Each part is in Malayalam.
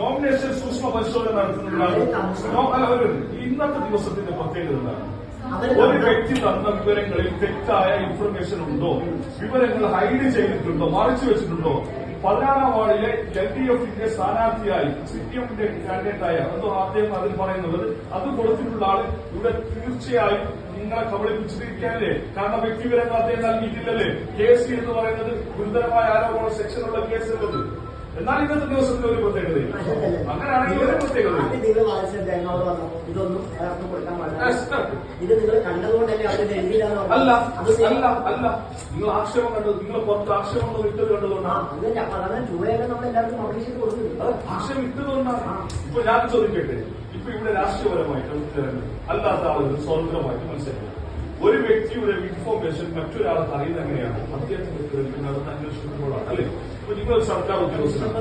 നോമിനേഷൻ സൂക്ഷ്മ പരിശോധന നടത്തുന്നതിനാണ് ഇന്നത്തെ ദിവസത്തിന്റെ പ്രത്യേകത എന്താണ്? ഒരു വ്യക്തി തന്ന വിവരങ്ങളിൽ തെറ്റായ ഇൻഫർമേഷൻ ഉണ്ടോ, വിവരങ്ങൾ ഹൈഡ് ചെയ്തിട്ടുണ്ടോ, മറച്ചു വെച്ചിട്ടുണ്ടോ? 16-ാം വാർഡിലെ LDFന്റെ സ്ഥാനാർത്ഥിയായി CPMന്റെ കാൻഡിഡേറ്റായ എന്തോ അദ്ദേഹം അതിൽ പറയുന്നത് അത് കൊടുത്തിട്ടുള്ള ആള് ഇവിടെ തീർച്ചയായും നിങ്ങളെ കബളിപ്പിച്ചിരിക്കാനല്ലേ? കാരണം വ്യക്തിവിവരങ്ങൾ അദ്ദേഹം നൽകിയിട്ടില്ലല്ലേ? കേസ് എന്ന് പറയുന്നത് ഗുരുതരമായ ആരോപണ സെക്ഷനുള്ള കേസുള്ളത്. എന്നാൽ ഇന്നത്തെ ദിവസത്തിന്റെ ഒരു പ്രത്യേകതയില്ല. അങ്ങനെയാണെങ്കിൽ ഒരു പ്രത്യേകത അല്ല അല്ല അല്ല നിങ്ങൾ ആക്ഷേപം കണ്ടത്, നിങ്ങൾ പുറത്ത് ആക്ഷേപങ്ങൾ ഇട്ടത് കണ്ടതുകൊണ്ടാണ്. ആക്ഷേപം ഇട്ടതുകൊണ്ടാണ്. ഇപ്പൊ ഞാൻ ചോദിക്കട്ടെ, ഇപ്പൊ ഇവിടെ രാഷ്ട്രീയപരമായിട്ട് അല്ലാത്ത ആളുകൾ സ്വതന്ത്രമായിട്ട് മനസ്സിലാക്കുക. ഒരു വ്യക്തിയുടെ ഇൻഫോർമേഷൻ മറ്റൊരാൾക്ക് അറിയുന്നത് എങ്ങനെയാണ്? അദ്ദേഹത്തിന്റെ കേൾക്കുന്നത് അന്വേഷിക്കുമ്പോഴാണ് അല്ലെ? ഇപ്പൊ നിങ്ങൾ സർക്കാർ ഉദ്യോഗസ്ഥനാണ്,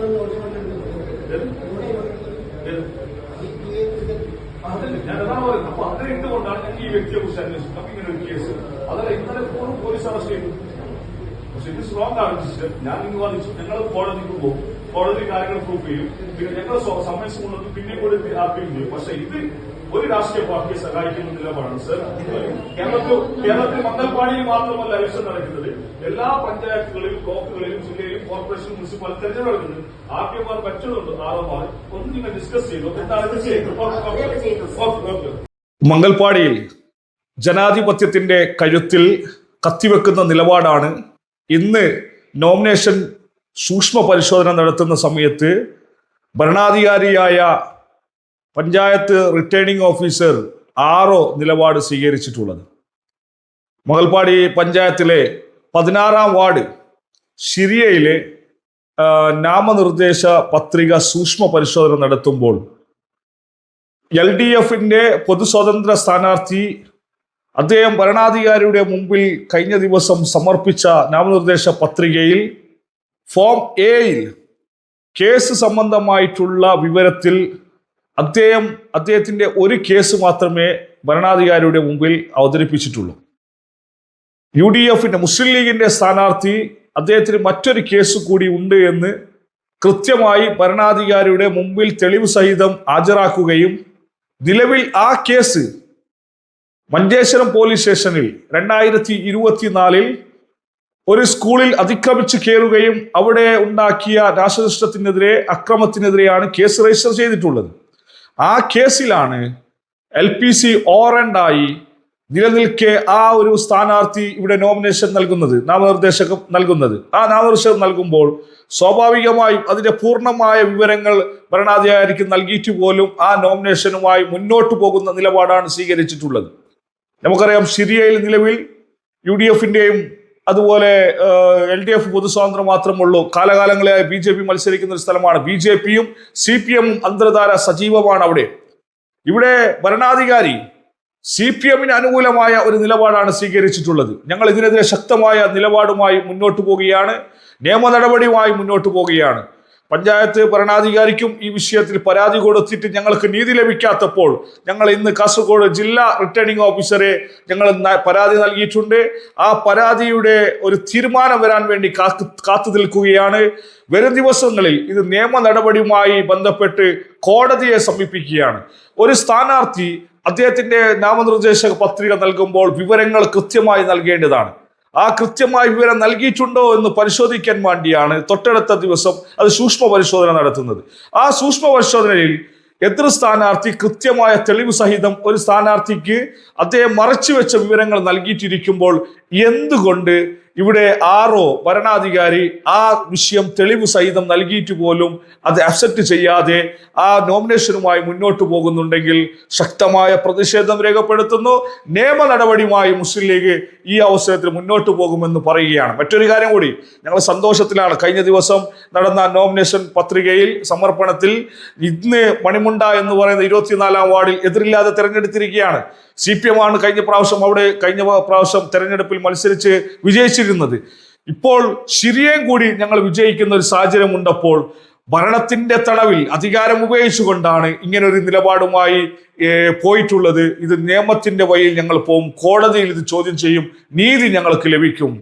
അതല്ലേ ഞാൻ അതാണ് പറയുന്നത്. അപ്പൊ അങ്ങനെ എന്തുകൊണ്ടാണ് ഞാൻ ഈ വ്യക്തിയെ കുറിച്ച് അന്വേഷിക്കുന്നത്? അപ്പൊ ഇങ്ങനെ ഒരു കേസ് അതല്ല ഇന്നലെ പോലീസ് അറസ്റ്റ് ചെയ്തു. പക്ഷെ ഇത് സ്ട്രോങ് ആണ് സിസ്റ്റം. ഞാൻ ഇന്ന് വാദിച്ചു, ഞങ്ങൾ കോടതിക്ക് പോകും, കോടതി കാര്യങ്ങൾ പ്രൂഫ് ചെയ്യും, പിന്നെ ഞങ്ങൾ സമ്മതിച്ചു കൊണ്ടു പിന്നെ കൂടി ആക്കുകയും ചെയ്യും. പക്ഷെ ഇത് ഒരു രാഷ്ട്രീയ പാർട്ടിയെ സഹായിക്കുന്ന നിലപാടാണ് സർ. കേരളത്തിൽ മംഗൽപാടിയിൽ മാത്രമല്ല ഇലക്ഷൻ നടക്കുന്നത്, എല്ലാ പഞ്ചായത്തുകളിലും ബ്ലോക്കുകളിലും ജില്ലയിലും കോർപ്പറേഷൻ മുനിസിപ്പാലിറ്റി തെരഞ്ഞെടുപ്പ് നടക്കുന്നത്. ആർപിമാർ മറ്റൊന്നുണ്ട് 6 മാർ ഒന്ന് നിങ്ങൾ ഡിസ്കസ് ചെയ്തു. മംഗൽപാടിയിൽ ജനാധിപത്യത്തിന്റെ കഴുത്തിൽ കത്തിവെക്കുന്ന നിലപാടാണ് ഇന്ന് നോമിനേഷൻ സൂക്ഷ്മ പരിശോധന നടത്തുന്ന സമയത്ത് ഭരണാധികാരിയായ പഞ്ചായത്ത് റിട്ടേണിംഗ് ഓഫീസർ നിലപാട് സ്വീകരിച്ചിട്ടുള്ളത്. മംഗൽപാടി പഞ്ചായത്തിലെ 16-ാം വാർഡ് ശിരിയയിലെ നാമനിർദ്ദേശ പത്രിക സൂക്ഷ്മ പരിശോധന നടത്തുമ്പോൾ LDFന്റെ പൊതുസ്വതന്ത്ര സ്ഥാനാർത്ഥി അദ്ദേഹം ഭരണാധികാരിയുടെ മുമ്പിൽ കഴിഞ്ഞ ദിവസം സമർപ്പിച്ച നാമനിർദ്ദേശ പത്രികയിൽ ഫോം എയിൽ കേസ് സംബന്ധമായിട്ടുള്ള വിവരത്തിൽ അദ്ദേഹത്തിന്റെ ഒരു കേസ് മാത്രമേ ഭരണാധികാരിയുടെ മുമ്പിൽ അവതരിപ്പിച്ചിട്ടുള്ളൂ. UDFന്റെ മുസ്ലിം ലീഗിന്റെ സ്ഥാനാർത്ഥി അദ്ദേഹത്തിന് മറ്റൊരു കേസ് കൂടി ഉണ്ട് എന്ന് കൃത്യമായി ഭരണാധികാരിയുടെ മുമ്പിൽ തെളിവ് സഹിതം ഹാജരാക്കുകയും നിലവിൽ ആ കേസ് മഞ്ചേശ്വരം പോലീസ് സ്റ്റേഷനിൽ 2024 ഒരു സ്കൂളിൽ അതിക്രമിച്ച് കയറുകയും അവിടെ ഉണ്ടാക്കിയ നാശനഷ്ടത്തിനെതിരെ അക്രമത്തിനെതിരെയാണ് കേസ് രജിസ്റ്റർ ചെയ്തിട്ടുള്ളത്. ആ കേസിലാണ് LPC ഓറണ്ടായി നിലനിൽക്കെ ആ ഒരു സ്ഥാനാർത്ഥി ഇവിടെ നോമിനേഷൻ നൽകുന്നത്, നാമനിർദ്ദേശം നൽകുന്നത്. ആ നാമനിർദ്ദേശം നൽകുമ്പോൾ സ്വാഭാവികമായും അതിന്റെ പൂർണ്ണമായ വിവരങ്ങൾ ഭരണാധികാരിക്ക് നൽകിയിട്ട് പോലും ആ നോമിനേഷനുമായി മുന്നോട്ട് പോകുന്ന നിലപാടാണ് സ്വീകരിച്ചിട്ടുള്ളത്. നമുക്കറിയാം, സിറിയയിൽ നിലവിൽ UDFന്റെയും അതുപോലെ LDF പൊതുസ്വാതന്ത്ര്യം മാത്രമുള്ളൂ. കാലകാലങ്ങളായി BJP മത്സരിക്കുന്ന ഒരു സ്ഥലമാണ്. BJPയും CPMും അന്തർധാര സജീവമാണ് അവിടെ. ഇവിടെ ഭരണാധികാരി CPMന് അനുകൂലമായ ഒരു നിലപാടാണ് സ്വീകരിച്ചിട്ടുള്ളത്. ഞങ്ങൾ ഇതിനെതിരെ ശക്തമായ നിലപാടുമായി മുന്നോട്ട് പോവുകയാണ്, നിയമ നടപടിയുമായി മുന്നോട്ട് പോവുകയാണ്. പഞ്ചായത്ത് ഭരണാധികാരിക്കും ഈ വിഷയത്തിൽ പരാതി കൊടുത്തിട്ട് ഞങ്ങൾക്ക് നീതി ലഭിക്കാത്തപ്പോൾ ഞങ്ങൾ ഇന്ന് കാസർഗോഡ് ജില്ലാ റിട്ടേണിംഗ് ഓഫീസറെ ഞങ്ങൾ പരാതി നൽകിയിട്ടുണ്ട്. ആ പരാതിയുടെ ഒരു തീരുമാനം വരാൻ വേണ്ടി കാത്തു നിൽക്കുകയാണ്. വരും ദിവസങ്ങളിൽ ഇത് നിയമ നടപടിയുമായി ബന്ധപ്പെട്ട് കോടതിയെ സമീപിക്കുകയാണ്. ഒരു സ്ഥാനാർത്ഥി അദ്ദേഹത്തിന്റെ നാമനിർദ്ദേശ പത്രിക നൽകുമ്പോൾ വിവരങ്ങൾ കൃത്യമായി നൽകേണ്ടതാണ്. ആ കൃത്യമായ വിവരം നൽകിയിട്ടുണ്ടോ എന്ന് പരിശോധിക്കാൻ വേണ്ടിയാണ് തൊട്ടടുത്ത ദിവസം അത് സൂക്ഷ്മ പരിശോധന നടത്തുന്നത്. ആ സൂക്ഷ്മ പരിശോധനയിൽ എതിർ സ്ഥാനാർത്ഥി കൃത്യമായ തെളിവ് സഹിതം ഒരു സ്ഥാനാർത്ഥിക്ക് അദ്ദേഹം മറച്ചുവെച്ച വിവരങ്ങൾ നൽകിയിട്ടിരിക്കുമ്പോൾ എന്തുകൊണ്ട് ഇവിടെ ഭരണാധികാരി ആ വിഷയം തെളിവ് സഹിതം നൽകിയിട്ട് പോലും അത് അക്സെപ്റ്റ് ചെയ്യാതെ ആ നോമിനേഷനുമായി മുന്നോട്ട് പോകുന്നുണ്ടെങ്കിൽ ശക്തമായ പ്രതിഷേധം രേഖപ്പെടുത്തുന്നു. നിയമ നടപടിയുമായി മുസ്ലിം ലീഗ് ഈ അവസരത്തിൽ മുന്നോട്ട് പോകുമെന്ന് പറയുകയാണ്. മറ്റൊരു കാര്യം കൂടി, ഞങ്ങൾ സന്തോഷത്തിലാണ്. കഴിഞ്ഞ ദിവസം നടന്ന നോമിനേഷൻ പത്രികയിൽ സമർപ്പണത്തിൽ ഇന്ന് മണിമുണ്ട എന്ന് പറയുന്ന 24-ാം വാർഡിൽ എതിരില്ലാതെ തെരഞ്ഞെടുത്തിരിക്കുകയാണ്. CPM ആണ് കഴിഞ്ഞ പ്രാവശ്യം തെരഞ്ഞെടുപ്പിൽ മത്സരിച്ച് വിജയിച്ചിരുന്നത്. ഇപ്പോൾ ശിരിയയും കൂടി ഞങ്ങൾ വിജയിക്കുന്ന ഒരു സാഹചര്യം ഉണ്ടപ്പോൾ ഭരണത്തിന്റെ തടവിൽ അധികാരം ഉപയോഗിച്ചുകൊണ്ടാണ് ഇങ്ങനൊരു നിലപാടുമായി പോയിട്ടുള്ളത്. ഇത് നിയമത്തിന്റെ വഴിയിൽ ഞങ്ങൾ പോകും, കോടതിയിൽ ഇത് ചോദ്യം ചെയ്യും, നീതി ഞങ്ങൾക്ക് ലഭിക്കും.